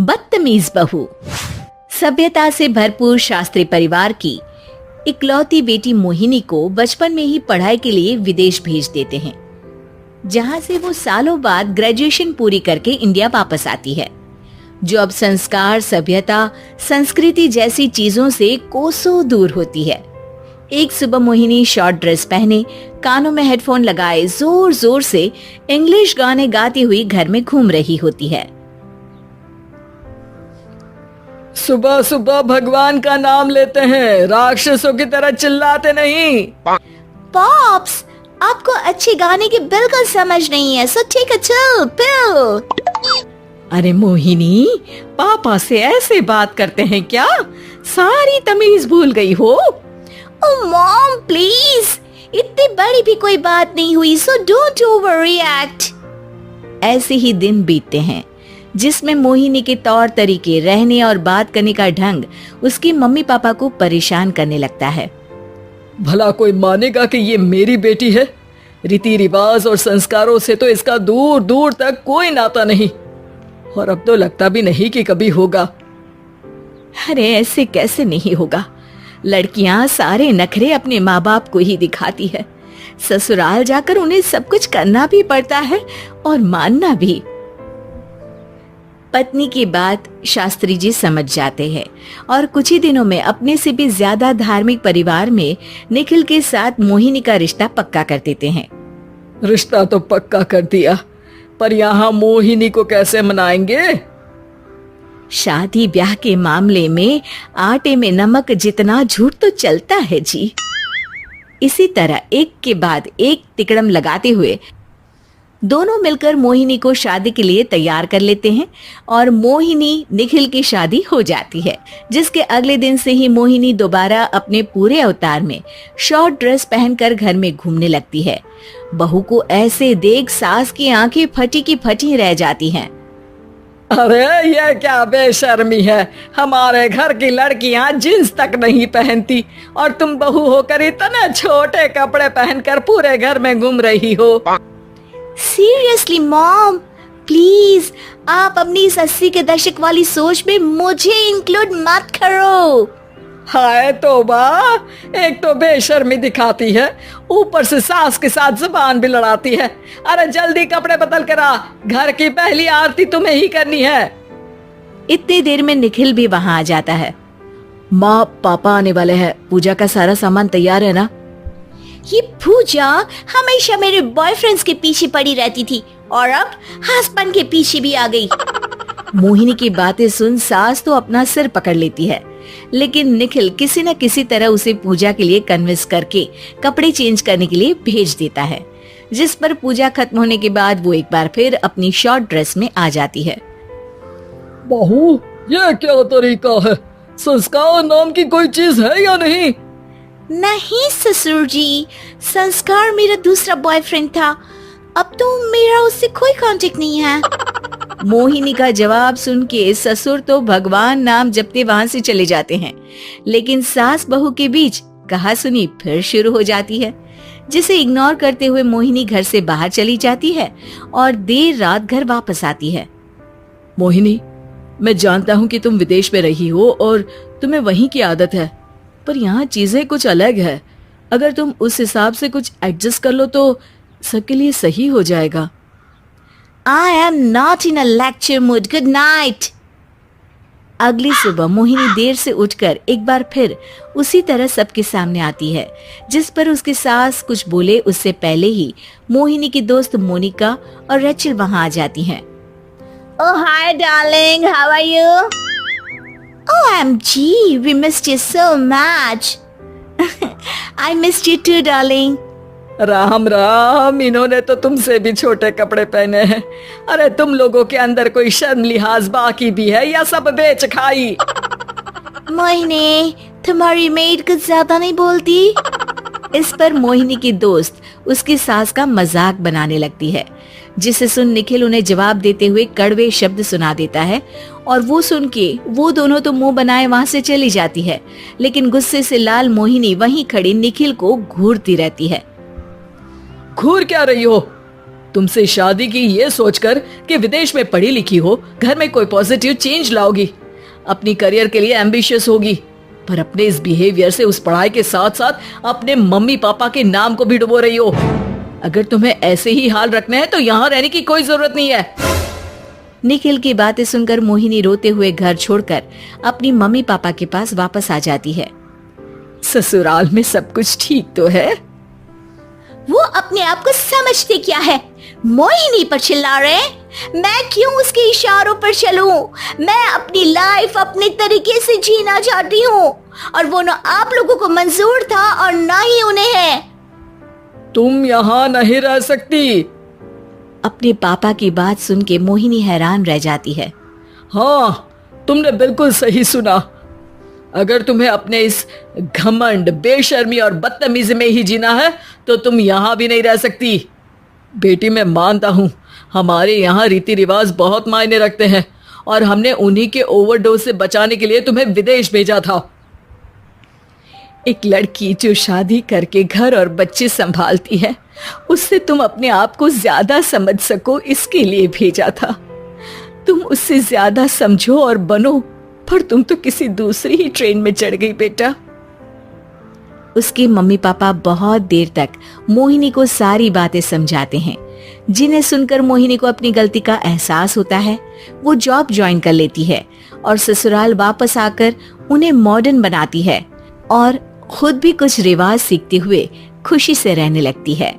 बदतमीज बहू। सभ्यता से भरपूर शास्त्री परिवार की इकलौती बेटी मोहिनी को बचपन में ही पढ़ाई के लिए विदेश भेज देते हैं, जहां से वो सालों बाद ग्रेजुएशन पूरी करके इंडिया वापस आती है, जो अब संस्कार, सभ्यता, संस्कृति जैसी चीजों से कोसों दूर होती है। एक सुबह मोहिनी शॉर्ट ड्रेस पहने, कानों में हेडफोन लगाए जोर जोर से इंग्लिश गाने गाती हुई घर में घूम रही होती है। सुबह सुबह भगवान का नाम लेते हैं, राक्षसों की तरह चिल्लाते नहीं। पॉप्स, आपको अच्छे गाने की बिल्कुल समझ नहीं है, so take a chill pill. अरे मोहिनी, पापा से ऐसे बात करते हैं क्या? सारी तमीज भूल गई हो। ओह मॉम प्लीज, इतनी बड़ी भी कोई बात नहीं हुई, सो डोंट ओवर रिएक्ट। ऐसे ही दिन बीतते हैं जिसमें मोहिनी के तौर तरीके, रहने और बात करने का ढंग उसकी मम्मी पापा को परेशान करने लगता है। भला कोई मानेगा कि ये मेरी बेटी है? रीति रिवाज और संस्कारों से तो इसका दूर दूर तक कोई नाता नहीं, और अब तो लगता भी नहीं कि कभी होगा। अरे ऐसे कैसे नहीं होगा? लड़कियां सारे नखरे अपने माँ बाप को ही दिखाती है। ससुराल जाकर उन्हें सब कुछ करना भी पड़ता है और मानना भी। पत्नी की बात शास्त्री जी समझ जाते हैं और कुछ ही दिनों में अपने से भी ज्यादा धार्मिक परिवार में निखिल के साथ मोहिनी का रिश्ता पक्का कर देते हैं। रिश्ता तो पक्का कर दिया, पर यहाँ मोहिनी को कैसे मनाएंगे? शादी ब्याह के मामले में आटे में नमक जितना झूठ तो चलता है जी। इसी तरह एक के बाद एक तिकड़म लगाते हुए दोनों मिलकर मोहिनी को शादी के लिए तैयार कर लेते हैं और मोहिनी निखिल की शादी हो जाती है, जिसके अगले दिन से ही मोहिनी दोबारा अपने पूरे अवतार में शॉर्ट ड्रेस पहनकर घर में घूमने लगती है। बहू को ऐसे देख सास की आंखें फटी की फटी रह जाती हैं। अरे ये क्या बेशर्मी है, हमारे घर की लड़कियां जींस तक नहीं पहनती और तुम बहू होकर इतने छोटे कपड़े पहनकर पूरे घर में घूम रही हो। सीरियसली मॉम, प्लीज आप अपनी इस 80 के दशक वाली सोच में मुझे इंक्लूड मत करो। हाय तौबा, एक तो बेशर्मी दिखाती है, ऊपर से सास के साथ जुबान भी लड़ाती है। अरे जल्दी कपड़े बदल कर आ, घर की पहली आरती तुम्हें ही करनी है। इतनी देर में निखिल भी वहाँ आ जाता है। माँ, पापा आने वाले हैं, पूजा का सारा सामान तैयार है ना? ये पूजा हमेशा मेरे बॉयफ्रेंड्स के पीछे पड़ी रहती थी और अब हस्बैंड के पीछे भी आ गई। मोहिनी की बातें सुन सास तो अपना सिर पकड़ लेती है, लेकिन निखिल किसी न किसी तरह उसे पूजा के लिए कन्विंस करके कपड़े चेंज करने के लिए भेज देता है, जिस पर पूजा खत्म होने के बाद वो एक बार फिर अपनी शॉर्ट ड्रेस में आ जाती है। बहू, ये क्या तरीका है? संस्कार नाम की कोई चीज है या नहीं? नहीं ससुर जी, संस्कार मेरा दूसरा बॉयफ्रेंड था, अब तो मेरा उससे कोई कांटेक्ट नहीं है। मोहिनी का जवाब सुन के ससुर तो भगवान नाम जपते वहां से चले जाते हैं, लेकिन सास बहू के बीच कहासुनी फिर शुरू हो जाती है, जिसे इग्नोर करते हुए मोहिनी घर से बाहर चली जाती है और देर रात घर वापस आती है। मोहिनी, मैं जानता हूँ कि तुम विदेश में रही हो और तुम्हें वहीं की आदत है, पर यहाँ चीजें कुछ अलग है। अगर तुम उस हिसाब से कुछ एडजस्ट कर लो तो सबके लिए सही हो जाएगा। I am not in a lecture mood. Good night. अगली सुबह मोहिनी देर से उठकर एक बार फिर उसी तरह सबके सामने आती है, जिस पर उसकी सास कुछ बोले उससे पहले ही मोहिनी की दोस्त मोनिका और रेचल वहां आ जाती हैं। Oh hi darling, how are you? OMG, we missed you so much. I missed you too, darling. Ram Ram, इन्होंने तो तुमसे भी छोटे कपड़े पहने हैं। अरे तुम लोगों के अंदर कोई शर्म लिहाज बाकी भी है या सब बेच खाई? मोहिनी, तुम्हारी मेड कुछ ज्यादा नहीं बोलती? इस पर मोहिनी की दोस्त उसकी सास का मजाक बनाने लगती है, जिसे सुन निखिल उन्हें जवाब देते हुए कड़वे शब्द सुना देता है और वो सुन के वो दोनों तो मुंह बनाए वहां से चली जाती है, लेकिन गुस्से से लाल मोहिनी वहीं खड़ी निखिल को घूरती रहती है। घूर क्या रही हो? तुमसे शादी की ये सोचकर कि विदेश में पढ़ी लिखी हो, घर में कोई पॉजिटिव चेंज लाओगी, अपनी करियर के लिए एम्बिशियस होगी, पर अपने इस बिहेवियर से उस पढ़ाई के साथ साथ अपने मम्मी पापा के नाम को भी डुबो रही हो। अगर तुम्हें ऐसे ही हाल रखना है तो यहाँ रहने की कोई जरूरत नहीं है। निखिल की बातें सुनकर मोहिनी रोते हुए घर छोड़कर अपनी मम्मी पापा के पास वापस आ जाती है। ससुराल में सब कुछ ठीक तो है? वो अपने आप को समझते क्या है? मोहिनी पर चिल्ला रहे हैं? मैं क्यों उसके इशारों पर चलूं? मैं अपनी लाइफ अपने तरीके से जीना चाहती हूँ और वो ना आप लोगों को मंजूर था और ना ही उन्हें है। तुम यहाँ नहीं रह सकती। अपने पापा की बात सुन के मोहिनी हैरान रह जाती है। हाँ, तुमने बिल्कुल सही सुना। अगर तुम्हें अपने इस घमंड, बेशर्मी और बदतमीजी में ही जीना है तो तुम यहाँ भी नहीं रह सकती। बेटी, मैं मानता हूँ हमारे यहाँ रीति रिवाज बहुत मायने रखते हैं और हमने उन्हीं के ओवरडोज से बचाने के लिए तुम्हें विदेश भेजा था। एक लड़की जो शादी करके घर और बच्चे संभालती है, उससे तुम अपने आप को ज्यादा समझ सको इसके लिए भेजा था। तुम उससे ज्यादा समझो और बनो, पर तुम तो किसी दूसरी ही ट्रेन में चढ़ गई बेटा। उसके मम्मी पापा बहुत देर तक मोहिनी को सारी बातें समझाते हैं, जिन्हें सुनकर मोहिनी को अपनी गलती का एहसास होता है। वो जॉब ज्वाइन कर लेती है और ससुराल वापस आकर उन्हें मॉडर्न बनाती है और खुद भी कुछ रिवाज सीखते हुए खुशी से रहने लगती है।